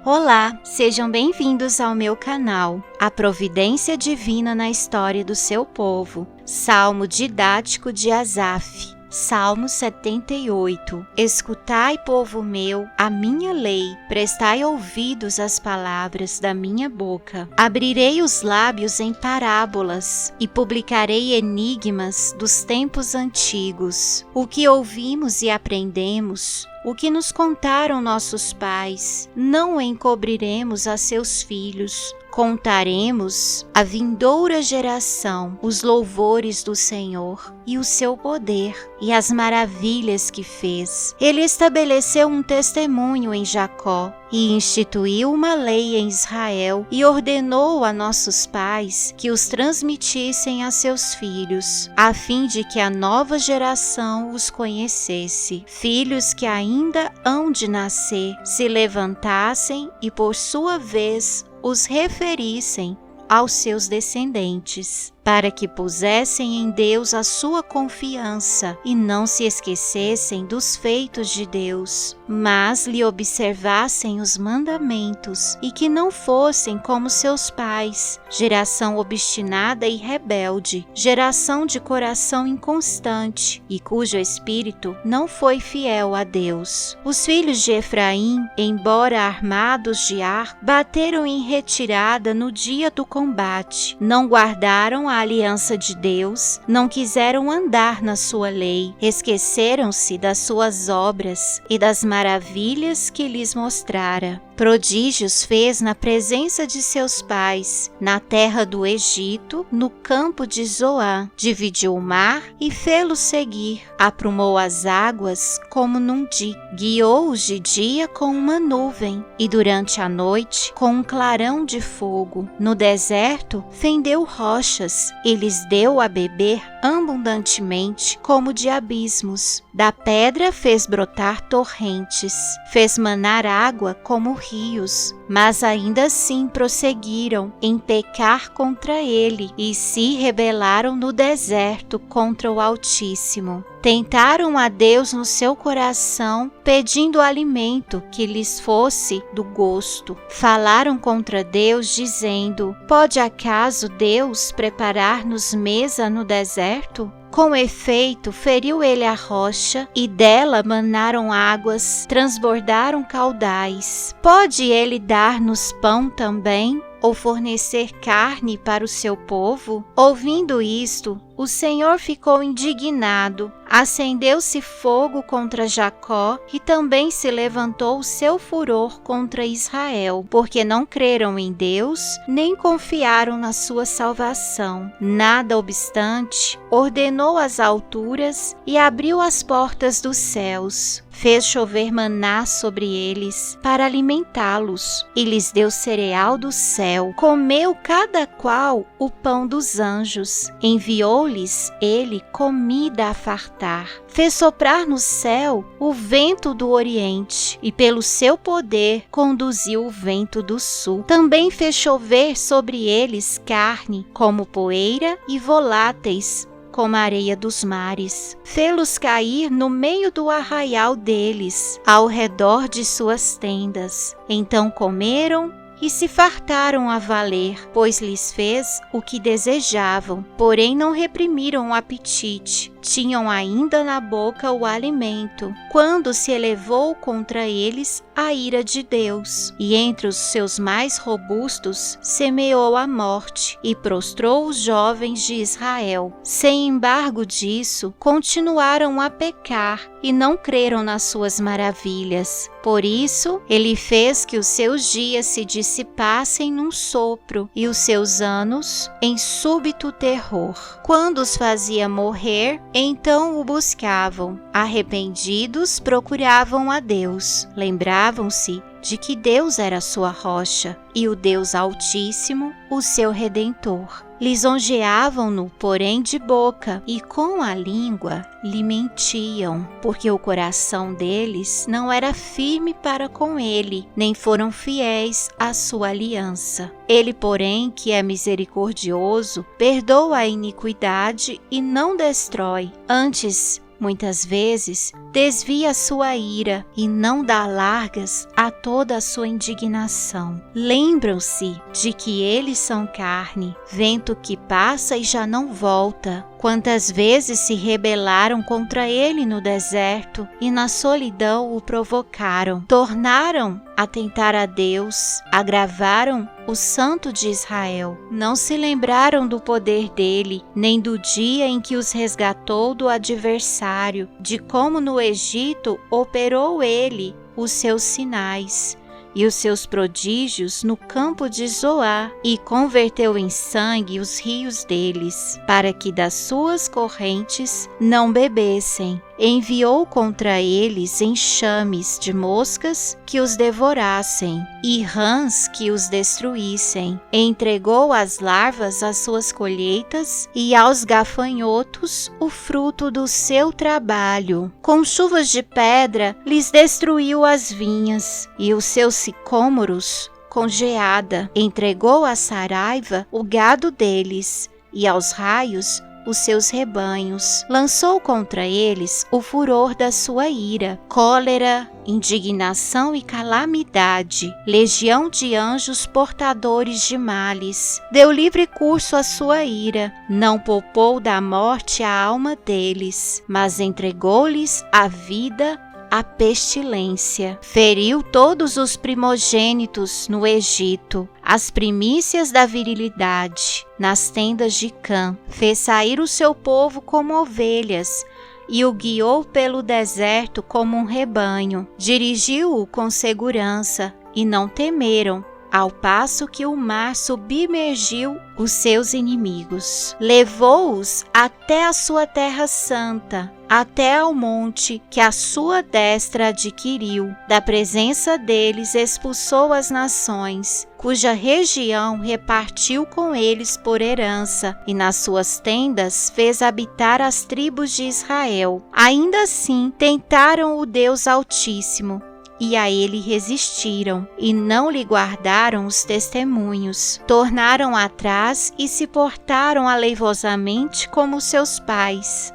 Olá, sejam bem-vindos ao meu canal, A Providência Divina na História do Seu Povo, Salmo Didático de Asaf. Salmo 78. Escutai, povo meu, a minha lei, prestai ouvidos às palavras da minha boca. Abrirei os lábios em parábolas e publicarei enigmas dos tempos antigos. O que ouvimos e aprendemos, o que nos contaram nossos pais, não o encobriremos a seus filhos. Contaremos à vindoura geração os louvores do Senhor e o seu poder e as maravilhas que fez. Ele estabeleceu um testemunho em Jacó e instituiu uma lei em Israel e ordenou a nossos pais que os transmitissem a seus filhos, a fim de que a nova geração os conhecesse. Filhos que ainda hão de nascer se levantassem e, por sua vez, os referissem aos seus descendentes, para que pusessem em Deus a sua confiança e não se esquecessem dos feitos de Deus, mas lhe observassem os mandamentos e que não fossem como seus pais, geração obstinada e rebelde, geração de coração inconstante e cujo espírito não foi fiel a Deus. Os filhos de Efraim, embora armados de arco, bateram em retirada no dia do combate, não guardaram a aliança de Deus, não quiseram andar na sua lei, esqueceram-se das suas obras e das maravilhas que lhes mostrara. Prodígios fez na presença de seus pais, na terra do Egito, no campo de Zoã. Dividiu o mar e fê-lo seguir. Aprumou as águas como num dia. Guiou-os de dia com uma nuvem e durante a noite com um clarão de fogo. No deserto fendeu rochas e lhes deu a beber abundantemente como de abismos. Da pedra fez brotar torrentes, fez manar água como rios, mas ainda assim prosseguiram em pecar contra ele e se rebelaram no deserto contra o Altíssimo. Tentaram a Deus no seu coração, pedindo alimento que lhes fosse do gosto. Falaram contra Deus, dizendo: Pode acaso Deus preparar-nos mesa no deserto? Com efeito, feriu ele a rocha, e dela manaram águas, transbordaram caudais. Pode ele dar-nos pão também, ou fornecer carne para o seu povo? Ouvindo isto, o Senhor ficou indignado, acendeu-se fogo contra Jacó e também se levantou o seu furor contra Israel, porque não creram em Deus, nem confiaram na sua salvação. Nada obstante, ordenou as alturas e abriu as portas dos céus. Fez chover maná sobre eles para alimentá-los e lhes deu cereal do céu. Comeu cada qual o pão dos anjos. Enviou-lhes ele comida a fartar. Fez soprar no céu o vento do oriente e pelo seu poder conduziu o vento do sul. Também fez chover sobre eles carne como poeira e voláteis como a areia dos mares. Fê-los cair no meio do arraial deles, ao redor de suas tendas. Então comeram e se fartaram a valer, pois lhes fez o que desejavam, porém não reprimiram o apetite. Tinham ainda na boca o alimento, quando se elevou contra eles a ira de Deus, e entre os seus mais robustos semeou a morte e prostrou os jovens de Israel. Sem embargo disso, continuaram a pecar e não creram nas suas maravilhas. Por isso, ele fez que os seus dias se dissipassem num sopro e os seus anos em súbito terror. Quando os fazia morrer, então o buscavam. Arrependidos, procuravam a Deus. Lembravam-se de que Deus era sua rocha e o Deus Altíssimo, o seu Redentor. Lisonjeavam-no, porém de boca, e com a língua lhe mentiam, porque o coração deles não era firme para com ele, nem foram fiéis à sua aliança. Ele, porém, que é misericordioso, perdoa a iniquidade e não destrói. Antes, muitas vezes, desvia a sua ira e não dá largas a toda a sua indignação. Lembram-se de que eles são carne, vento que passa e já não volta. Quantas vezes se rebelaram contra ele no deserto e na solidão o provocaram. Tornaram a tentar a Deus, agravaram o Santo de Israel. Não se lembraram do poder dele, nem do dia em que os resgatou do adversário, de como no Egito operou ele os seus sinais e os seus prodígios no campo de Zoá, e converteu em sangue os rios deles, para que das suas correntes não bebessem. Enviou contra eles enxames de moscas que os devorassem, e rãs que os destruíssem. Entregou às larvas as suas colheitas, e aos gafanhotos o fruto do seu trabalho. Com chuvas de pedra lhes destruiu as vinhas, e os seus sicômoros com geada. Entregou à saraiva o gado deles, e aos raios os seus rebanhos. Lançou contra eles o furor da sua ira, cólera, indignação e calamidade, legião de anjos portadores de males. Deu livre curso à sua ira, não poupou da morte a alma deles, mas entregou-lhes a vida a pestilência. Feriu todos os primogênitos no Egito, as primícias da virilidade, nas tendas de Cã. Fez sair o seu povo como ovelhas, e o guiou pelo deserto como um rebanho. Dirigiu-o com segurança, e não temeram, ao passo que o mar submergiu os seus inimigos. Levou-os até a sua terra santa, até ao monte que a sua destra adquiriu. Da presença deles expulsou as nações, cuja região repartiu com eles por herança, e nas suas tendas fez habitar as tribos de Israel. Ainda assim tentaram o Deus Altíssimo, e a ele resistiram, e não lhe guardaram os testemunhos. Tornaram atrás e se portaram aleivosamente como seus pais.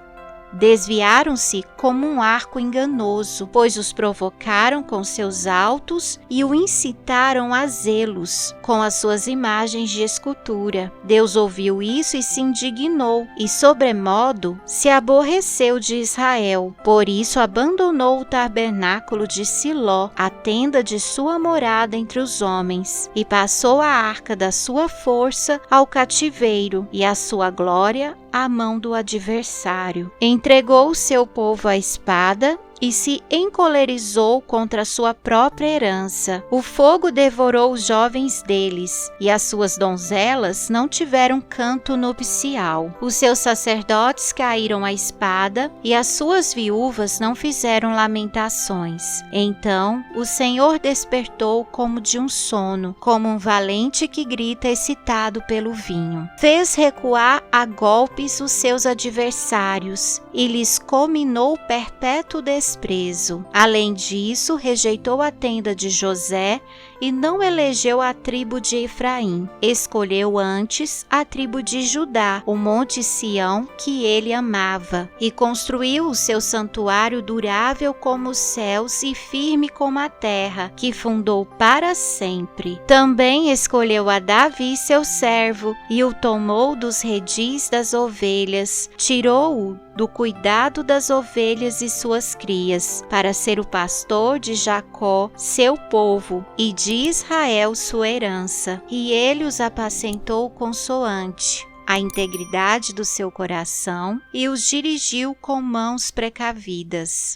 Desviaram-se como um arco enganoso, pois os provocaram com seus altos e o incitaram a zelos com as suas imagens de escultura. Deus ouviu isso e se indignou, e sobremodo se aborreceu de Israel. Por isso abandonou o tabernáculo de Siló, a tenda de sua morada entre os homens, e passou a arca da sua força ao cativeiro, e a sua glória à mão do adversário. Entregou o seu povo à espada e se encolerizou contra a sua própria herança. O fogo devorou os jovens deles, e as suas donzelas não tiveram canto nupcial. Os seus sacerdotes caíram à espada, e as suas viúvas não fizeram lamentações. Então o Senhor despertou como de um sono, como um valente que grita excitado pelo vinho. Fez recuar a golpes os seus adversários, e lhes comminou perpétuo desprezo. Além disso, rejeitou a tenda de José e não elegeu a tribo de Efraim. Escolheu antes a tribo de Judá, o monte Sião que ele amava, e construiu o seu santuário durável como os céus e firme como a terra, que fundou para sempre. Também escolheu a Davi, seu servo, e o tomou dos redis das ovelhas, tirou-o do cuidado das ovelhas e suas crias, para ser o pastor de Jacó, seu povo, e de Israel, sua herança. E ele os apacentou consoante a integridade do seu coração, e os dirigiu com mãos precavidas.